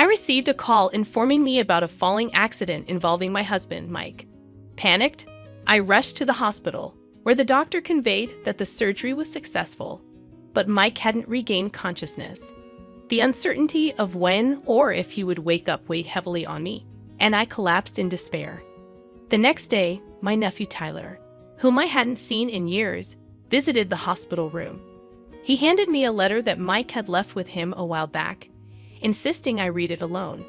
received a call informing me about a falling accident involving my husband, Mike. Panicked, I rushed to the hospital, where the doctor conveyed that the surgery was successful, but Mike hadn't regained consciousness. The uncertainty of when or if he would wake up weighed heavily on me, and I collapsed in despair. The next day, my nephew Tyler, whom I hadn't seen in years, visited the hospital room. He handed me a letter that Mike had left with him a while back, insisting I read it alone.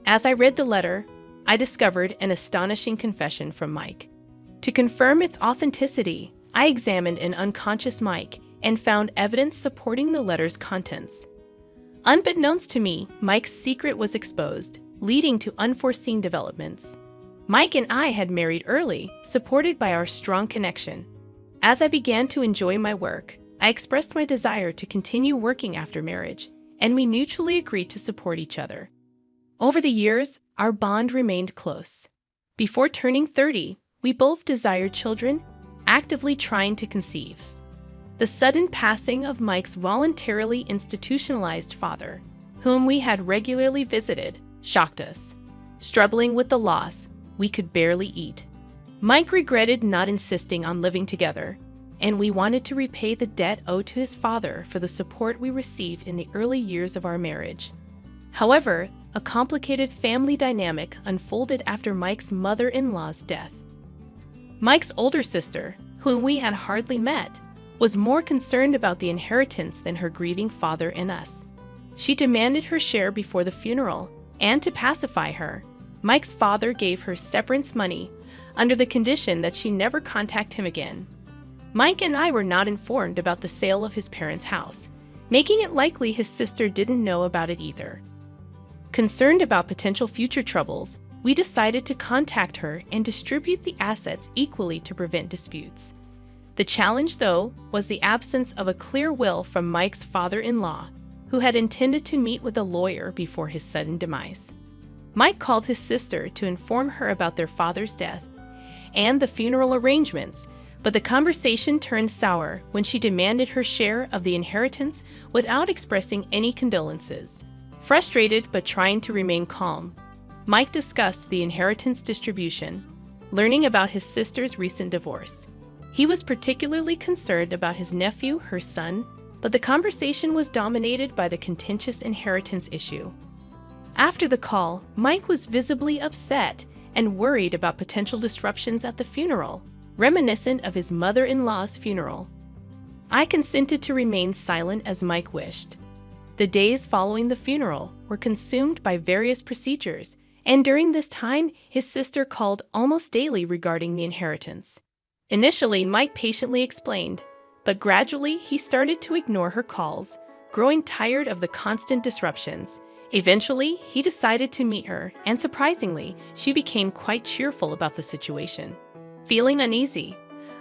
As I read the letter, I discovered an astonishing confession from Mike. To confirm its authenticity, I examined an unconscious Mike and found evidence supporting the letter's contents. Unbeknownst to me, Mike's secret was exposed, leading to unforeseen developments. Mike and I had married early, supported by our strong connection. As I began to enjoy my work, I expressed my desire to continue working after marriage, and we mutually agreed to support each other. Over the years, our bond remained close. Before turning 30, we both desired children, actively trying to conceive. The sudden passing of Mike's voluntarily institutionalized father, whom we had regularly visited, shocked us. Struggling with the loss, we could barely eat. Mike regretted not insisting on living together, and we wanted to repay the debt owed to his father for the support we received in the early years of our marriage. However, a complicated family dynamic unfolded after Mike's mother-in-law's death. Mike's older sister, whom we had hardly met, was more concerned about the inheritance than her grieving father and us. She demanded her share before the funeral, and to pacify her, Mike's father gave her severance money under the condition that she never contact him again. Mike and I were not informed about the sale of his parents' house, making it likely his sister didn't know about it either. Concerned about potential future troubles, we decided to contact her and distribute the assets equally to prevent disputes. The challenge, though, was the absence of a clear will from Mike's father-in-law, who had intended to meet with a lawyer before his sudden demise. Mike called his sister to inform her about their father's death and the funeral arrangements, but the conversation turned sour when she demanded her share of the inheritance without expressing any condolences. Frustrated but trying to remain calm, Mike discussed the inheritance distribution, learning about his sister's recent divorce. He was particularly concerned about his nephew, her son, but the conversation was dominated by the contentious inheritance issue. After the call, Mike was visibly upset and worried about potential disruptions at the funeral, reminiscent of his mother-in-law's funeral. I consented to remain silent as Mike wished. The days following the funeral were consumed by various procedures, and during this time, his sister called almost daily regarding the inheritance. Initially, Mike patiently explained, but gradually he started to ignore her calls, growing tired of the constant disruptions. Eventually, he decided to meet her, and surprisingly, she became quite cheerful about the situation. Feeling uneasy,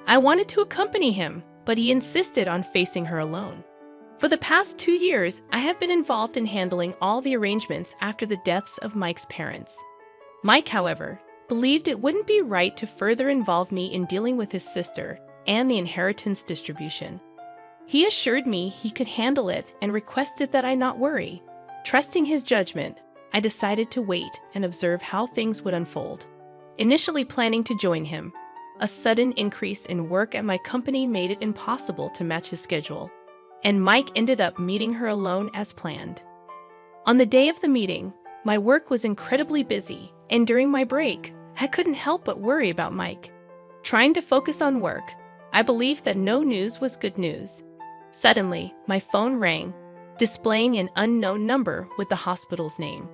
I wanted to accompany him, but he insisted on facing her alone. For the past 2 years, I have been involved in handling all the arrangements after the deaths of Mike's parents. Mike, however, believed it wouldn't be right to further involve me in dealing with his sister and the inheritance distribution. He assured me he could handle it and requested that I not worry. Trusting his judgment, I decided to wait and observe how things would unfold. Initially planning to join him, a sudden increase in work at my company made it impossible to match his schedule, and Mike ended up meeting her alone as planned. On the day of the meeting, my work was incredibly busy, and during my break, I couldn't help but worry about Mike. Trying to focus on work, I believed that no news was good news. Suddenly, my phone rang, displaying an unknown number with the hospital's name.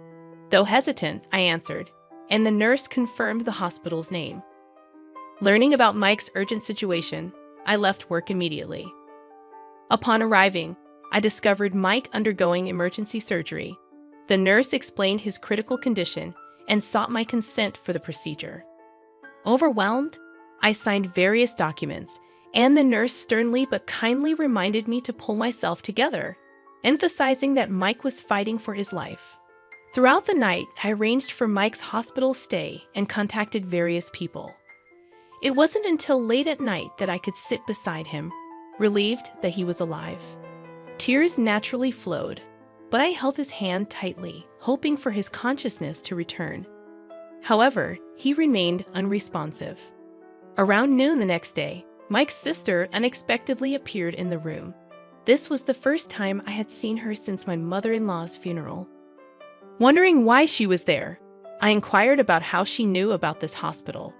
Though hesitant, I answered, and the nurse confirmed the hospital's name. Learning about Mike's urgent situation, I left work immediately. Upon arriving, I discovered Mike undergoing emergency surgery. The nurse explained his critical condition and sought my consent for the procedure. Overwhelmed, I signed various documents, and the nurse sternly but kindly reminded me to pull myself together, emphasizing that Mike was fighting for his life. Throughout the night, I arranged for Mike's hospital stay and contacted various people. It wasn't until late at night that I could sit beside him, relieved that he was alive. Tears naturally flowed, but I held his hand tightly, hoping for his consciousness to return. However, he remained unresponsive. Around noon the next day, Mike's sister unexpectedly appeared in the room. This was the first time I had seen her since my mother-in-law's funeral. Wondering why she was there, I inquired about how she knew about this hospital.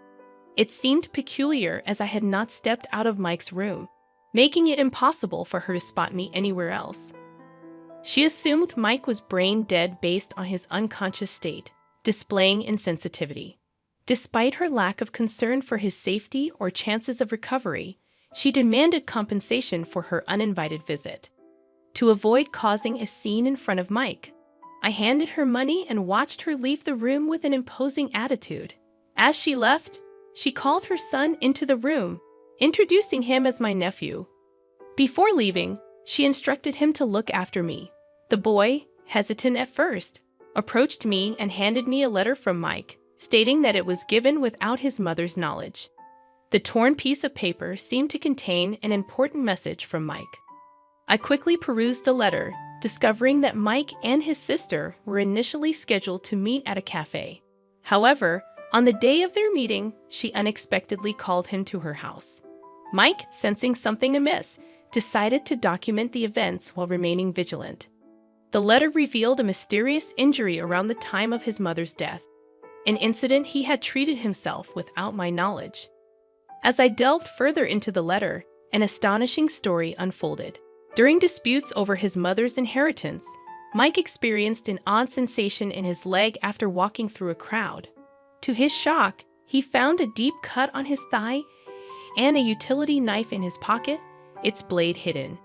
It seemed peculiar as I had not stepped out of Mike's room, making it impossible for her to spot me anywhere else. She assumed Mike was brain dead based on his unconscious state, displaying insensitivity. Despite her lack of concern for his safety or chances of recovery, she demanded compensation for her uninvited visit. To avoid causing a scene in front of Mike, I handed her money and watched her leave the room with an imposing attitude. As she left, she called her son into the room, introducing him as my nephew. Before leaving, she instructed him to look after me. The boy, hesitant at first, approached me and handed me a letter from Mike, stating that it was given without his mother's knowledge. The torn piece of paper seemed to contain an important message from Mike. I quickly perused the letter, discovering that Mike and his sister were initially scheduled to meet at a cafe. However, on the day of their meeting, she unexpectedly called him to her house. Mike, sensing something amiss, decided to document the events while remaining vigilant. The letter revealed a mysterious injury around the time of his mother's death, an incident he had treated himself without my knowledge. As I delved further into the letter, an astonishing story unfolded. During disputes over his mother's inheritance, Mike experienced an odd sensation in his leg after walking through a crowd. To his shock, he found a deep cut on his thigh and a utility knife in his pocket, its blade hidden.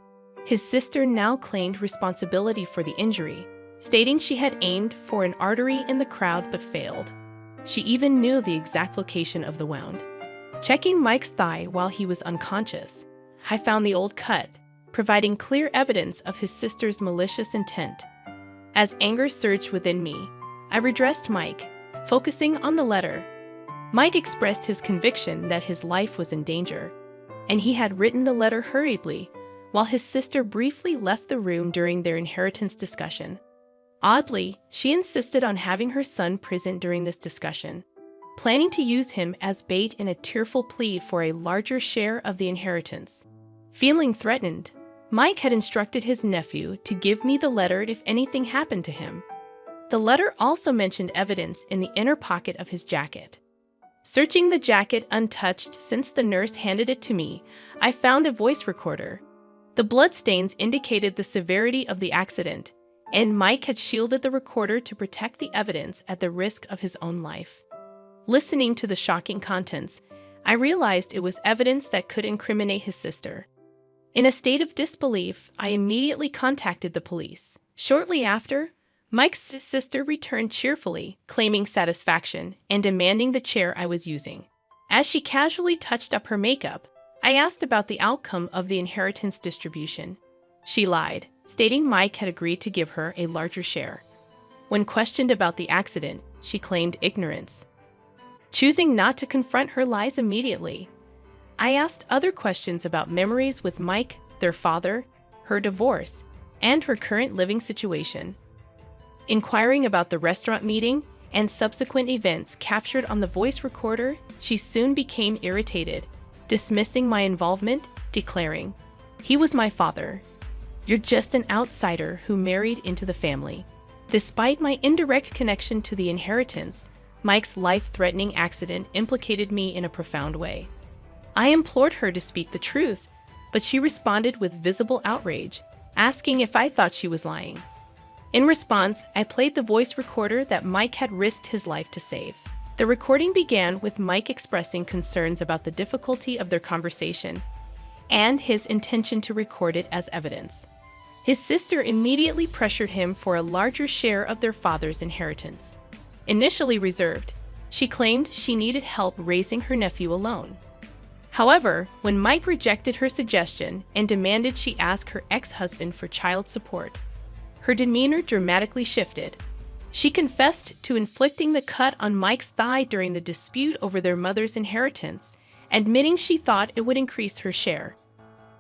His sister now claimed responsibility for the injury, stating she had aimed for an artery in the crowd but failed. She even knew the exact location of the wound. Checking Mike's thigh while he was unconscious, I found the old cut, providing clear evidence of his sister's malicious intent. As anger surged within me, I redressed Mike, focusing on the letter. Mike expressed his conviction that his life was in danger, and he had written the letter hurriedly, while his sister briefly left the room during their inheritance discussion. Oddly, she insisted on having her son present during this discussion, planning to use him as bait in a tearful plea for a larger share of the inheritance. Feeling threatened, Mike had instructed his nephew to give me the letter if anything happened to him. The letter also mentioned evidence in the inner pocket of his jacket. Searching the jacket untouched since the nurse handed it to me, I found a voice recorder. The bloodstains indicated the severity of the accident, and Mike had shielded the recorder to protect the evidence at the risk of his own life. Listening to the shocking contents, I realized it was evidence that could incriminate his sister. In a state of disbelief, I immediately contacted the police. Shortly after, Mike's sister returned cheerfully, claiming satisfaction and demanding the chair I was using. As she casually touched up her makeup, I asked about the outcome of the inheritance distribution. She lied, stating Mike had agreed to give her a larger share. When questioned about the accident, she claimed ignorance. Choosing not to confront her lies immediately, I asked other questions about memories with Mike, their father, her divorce, and her current living situation. Inquiring about the restaurant meeting and subsequent events captured on the voice recorder, she soon became irritated, dismissing my involvement, declaring, "He was my father. You're just an outsider who married into the family." Despite my indirect connection to the inheritance, Mike's life-threatening accident implicated me in a profound way. I implored her to speak the truth, but she responded with visible outrage, asking if I thought she was lying. In response, I played the voice recorder that Mike had risked his life to save. The recording began with Mike expressing concerns about the difficulty of their conversation and his intention to record it as evidence. His sister immediately pressured him for a larger share of their father's inheritance. Initially reserved, she claimed she needed help raising her nephew alone. However, when Mike rejected her suggestion and demanded she ask her ex-husband for child support, her demeanor dramatically shifted. She confessed to inflicting the cut on Mike's thigh during the dispute over their mother's inheritance, admitting she thought it would increase her share.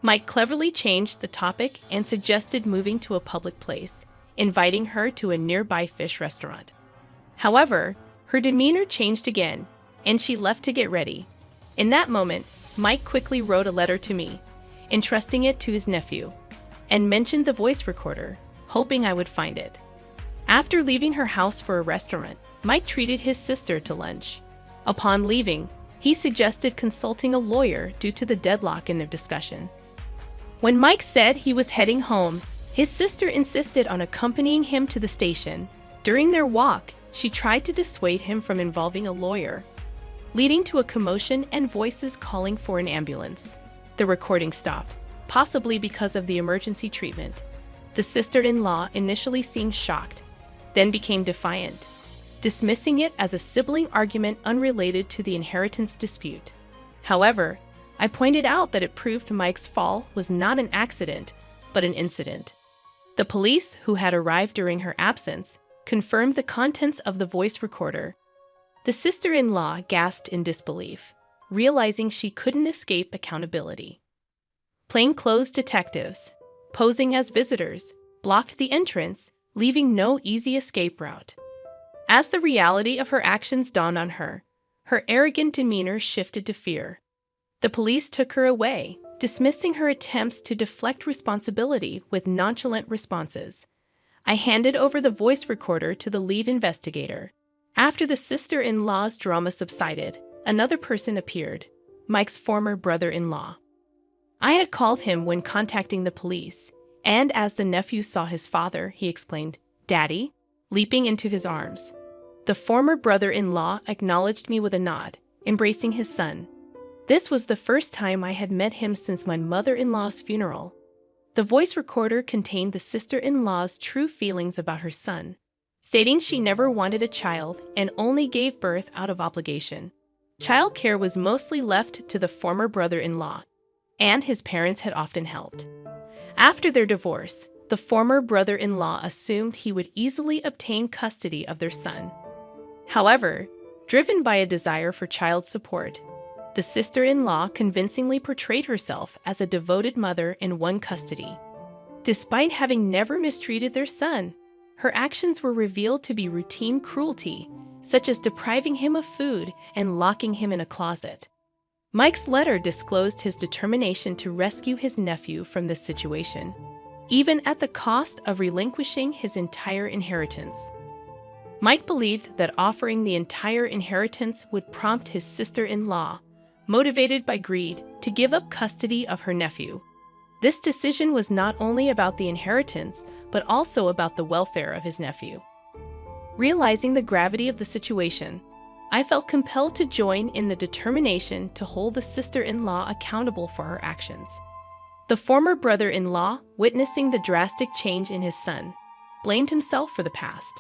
Mike cleverly changed the topic and suggested moving to a public place, inviting her to a nearby fish restaurant. However, her demeanor changed again, and she left to get ready. In that moment, Mike quickly wrote a letter to me, entrusting it to his nephew, and mentioned the voice recorder, hoping I would find it. After leaving her house for a restaurant, Mike treated his sister to lunch. Upon leaving, he suggested consulting a lawyer due to the deadlock in their discussion. When Mike said he was heading home, his sister insisted on accompanying him to the station. During their walk, she tried to dissuade him from involving a lawyer, leading to a commotion and voices calling for an ambulance. The recording stopped, possibly because of the emergency treatment. The sister-in-law initially seemed shocked, then became defiant, dismissing it as a sibling argument unrelated to the inheritance dispute. However, I pointed out that it proved Mike's fall was not an accident, but an incident. The police, who had arrived during her absence, confirmed the contents of the voice recorder. The sister-in-law gasped in disbelief, realizing she couldn't escape accountability. Plainclothes detectives, posing as visitors, blocked the entrance, leaving no easy escape route. As the reality of her actions dawned on her, her arrogant demeanor shifted to fear. The police took her away, dismissing her attempts to deflect responsibility with nonchalant responses. I handed over the voice recorder to the lead investigator. After the sister-in-law's drama subsided, another person appeared, Mike's former brother-in-law. I had called him when contacting the police, and as the nephew saw his father, he exclaimed, "Daddy?" leaping into his arms. The former brother-in-law acknowledged me with a nod, embracing his son. This was the first time I had met him since my mother-in-law's funeral. The voice recorder contained the sister-in-law's true feelings about her son, stating she never wanted a child and only gave birth out of obligation. Childcare was mostly left to the former brother-in-law, and his parents had often helped. After their divorce, the former brother-in-law assumed he would easily obtain custody of their son. However, driven by a desire for child support, the sister-in-law convincingly portrayed herself as a devoted mother in one custody. Despite having never mistreated their son, her actions were revealed to be routine cruelty, such as depriving him of food and locking him in a closet. Mike's letter disclosed his determination to rescue his nephew from this situation, even at the cost of relinquishing his entire inheritance. Mike believed that offering the entire inheritance would prompt his sister-in-law, motivated by greed, to give up custody of her nephew. This decision was not only about the inheritance, but also about the welfare of his nephew. Realizing the gravity of the situation, I felt compelled to join in the determination to hold the sister-in-law accountable for her actions. The former brother-in-law, witnessing the drastic change in his son, blamed himself for the past.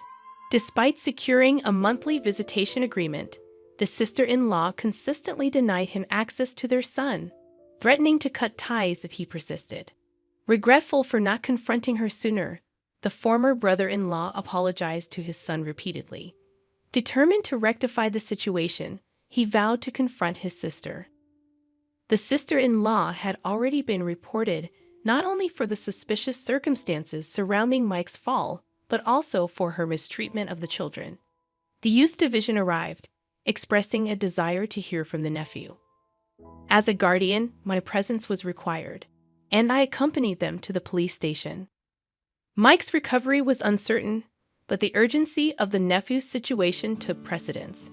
Despite securing a monthly visitation agreement, the sister-in-law consistently denied him access to their son, threatening to cut ties if he persisted. Regretful for not confronting her sooner, the former brother-in-law apologized to his son repeatedly. Determined to rectify the situation, he vowed to confront his sister. The sister-in-law had already been reported not only for the suspicious circumstances surrounding Mike's fall, but also for her mistreatment of the children. The youth division arrived, expressing a desire to hear from the nephew. As a guardian, my presence was required, and I accompanied them to the police station. Mike's recovery was uncertain, but the urgency of the nephew's situation took precedence.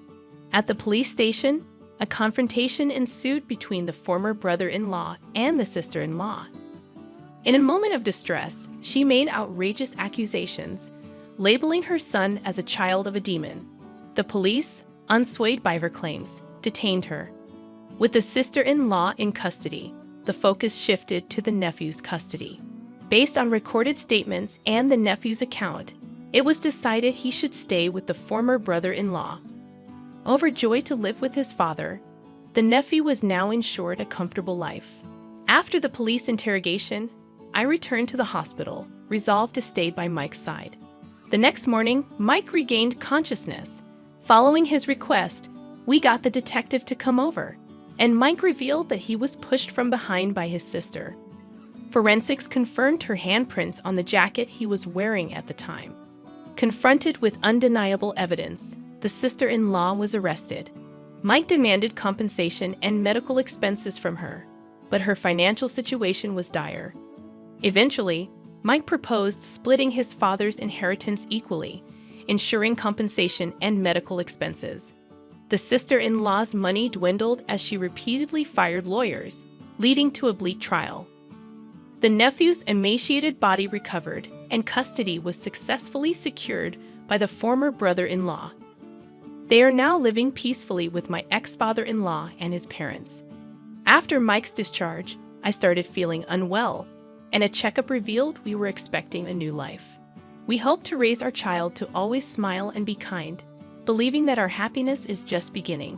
At the police station, a confrontation ensued between the former brother-in-law and the sister-in-law. In a moment of distress, she made outrageous accusations, labeling her son as a child of a demon. The police, unswayed by her claims, detained her. With the sister-in-law in custody, the focus shifted to the nephew's custody. Based on recorded statements and the nephew's account, it was decided he should stay with the former brother-in-law. Overjoyed to live with his father, the nephew was now ensured a comfortable life. After the police interrogation, I returned to the hospital, resolved to stay by Mike's side. The next morning, Mike regained consciousness. Following his request, we got the detective to come over, and Mike revealed that he was pushed from behind by his sister. Forensics confirmed her handprints on the jacket he was wearing at the time. Confronted with undeniable evidence, the sister-in-law was arrested. Mike demanded compensation and medical expenses from her, but her financial situation was dire. Eventually, Mike proposed splitting his father's inheritance equally, ensuring compensation and medical expenses. The sister-in-law's money dwindled as she repeatedly fired lawyers, leading to a bleak trial. The nephew's emaciated body recovered, and custody was successfully secured by the former brother-in-law. They are now living peacefully with my ex-father-in-law and his parents. After Mike's discharge, I started feeling unwell, and a checkup revealed we were expecting a new life. We hope to raise our child to always smile and be kind, believing that our happiness is just beginning.